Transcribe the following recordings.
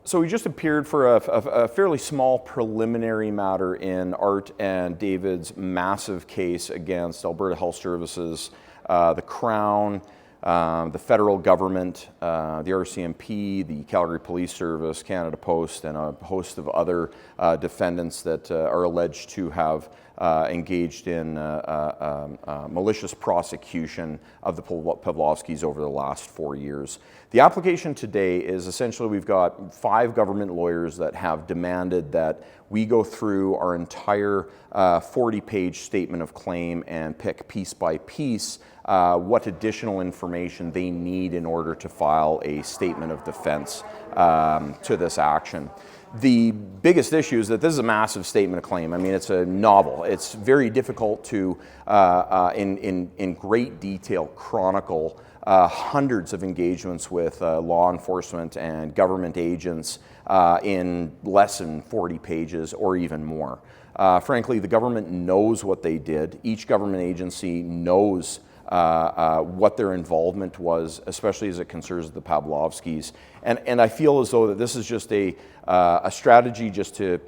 So we just appeared for a fairly small preliminary matter in Art and David's massive case against Alberta Health Services, the Crown, the federal government, the RCMP, the Calgary Police Service, Canada Post, and a host of other defendants that are alleged to have engaged in malicious prosecution of the Pawlowskis over the last 4 years. The application today is essentially we've got 5 government lawyers that have demanded that we go through our entire 40-page statement of claim and pick piece by piece what additional information they need in order to file a statement of defense to this action. The biggest issue is that this is a massive statement of claim. I mean, it's a novel. It's very difficult to, in great detail, chronicle hundreds of engagements with law enforcement and government agents in less than 40 pages or even more. Frankly, the government knows what they did. Each government agency knows what their involvement was, especially as it concerns the Pawlowskis. And I feel as though that this is just a strategy just to,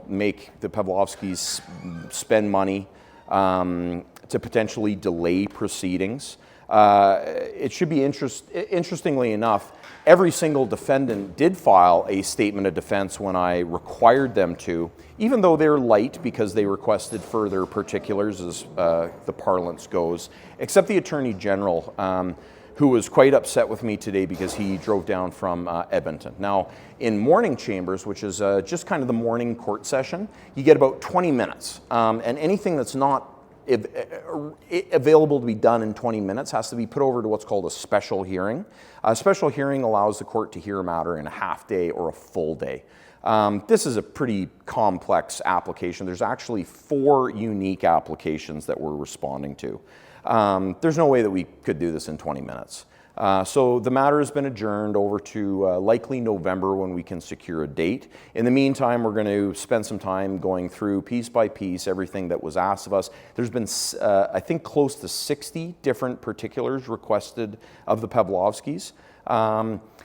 make the Pawlowskis spend money to potentially delay proceedings. It should be interestingly enough, every single defendant did file a statement of defense when I required them to, even though they're light because they requested further particulars as the parlance goes, except the Attorney General, who was quite upset with me today because he drove down from Edmonton. Now, in morning chambers, which is just kind of the morning court session, you get about 20 minutes, and anything that's not available to be done in 20 minutes has to be put over to what's called a special hearing. A special hearing allows the court to hear a matter in a half day or a full day. This is a pretty complex application. There's actually 4 unique applications that we're responding to. There's no way that we could do this in 20 minutes. So the matter has been adjourned over to likely November when we can secure a date. In the meantime, we're going to spend some time going through piece by piece everything that was asked of us. There's been, I think, close to 60 different particulars requested of the Pawlowskis.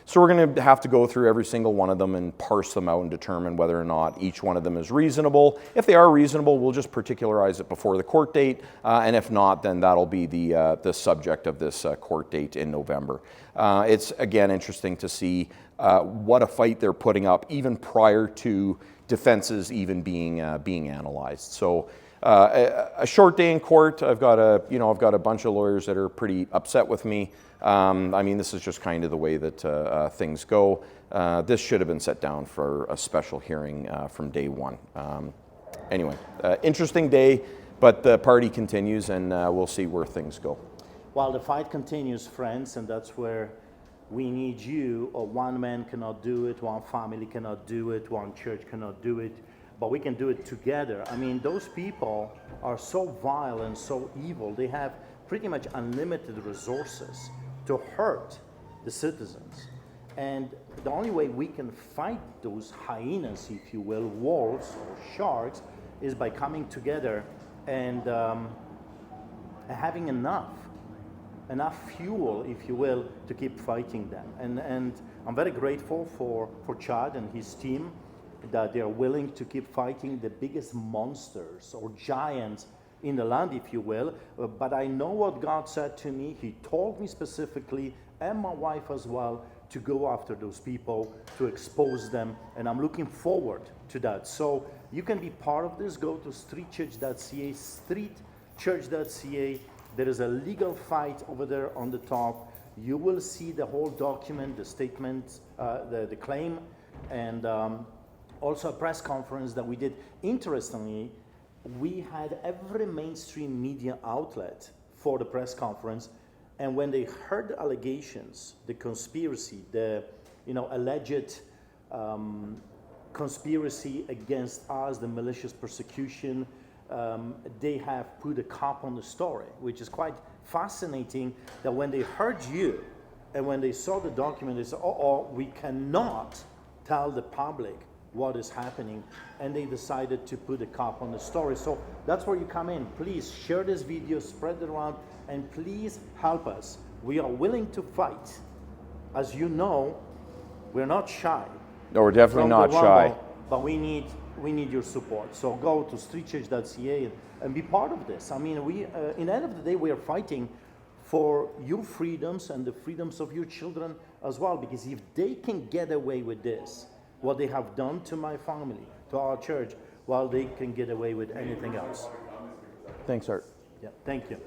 So we're going to have to go through every single one of them and parse them out and determine whether or not each one of them is reasonable. If they are reasonable, we'll just particularize it before the court date, and if not, then that'll be the subject of this court date in November. It's, again, interesting to see what a fight they're putting up even prior to defenses even being analyzed. So a short day in court. I've got a bunch of lawyers that are pretty upset with me. I mean, this is just kind of the way that things go. This should have been set down for a special hearing from day one. Anyway, interesting day, but the party continues, and we'll see where things go. Well, the fight continues, friends, and that's where we need you. Or one man cannot do it, one family cannot do it, one church cannot do it, but we can do it together. I mean, those people are so vile and so evil. They have pretty much unlimited resources to hurt the citizens. And the only way we can fight those hyenas, if you will, wolves or sharks, is by coming together and having enough fuel, if you will, to keep fighting them. And I'm very grateful for Chad and his team that they're willing to keep fighting the biggest monsters or giants in the land, if you will. But I know what God said to me. He told me specifically, and my wife as well, to go after those people, to expose them, and I'm looking forward to that. So you can be part of this. Go to streetchurch.ca, streetchurch.ca. There is a legal fight over there on the top. You will see the whole document, the statement, the claim, and also a press conference that we did. Interestingly, we had every mainstream media outlet for the press conference, and when they heard the allegations, the conspiracy, the alleged conspiracy against us, the malicious persecution, they have put a cap on the story, which is quite fascinating. That when they heard you and when they saw the document, they said, we cannot tell the public what is happening, and they decided to put a cap on the story. So that's where you come in. Please share this video, spread it around, and please help us. We are willing to fight. As you know, we're not shy. No, we're definitely from not the shy. rumble, but we need your support. So go to streetchurch.ca and be part of this. I mean, in the end of the day, we are fighting for your freedoms and the freedoms of your children as well, because if they can get away with this, what they have done to my family, to our church, well, they can get away with anything else. Thanks, Art. Yeah, thank you.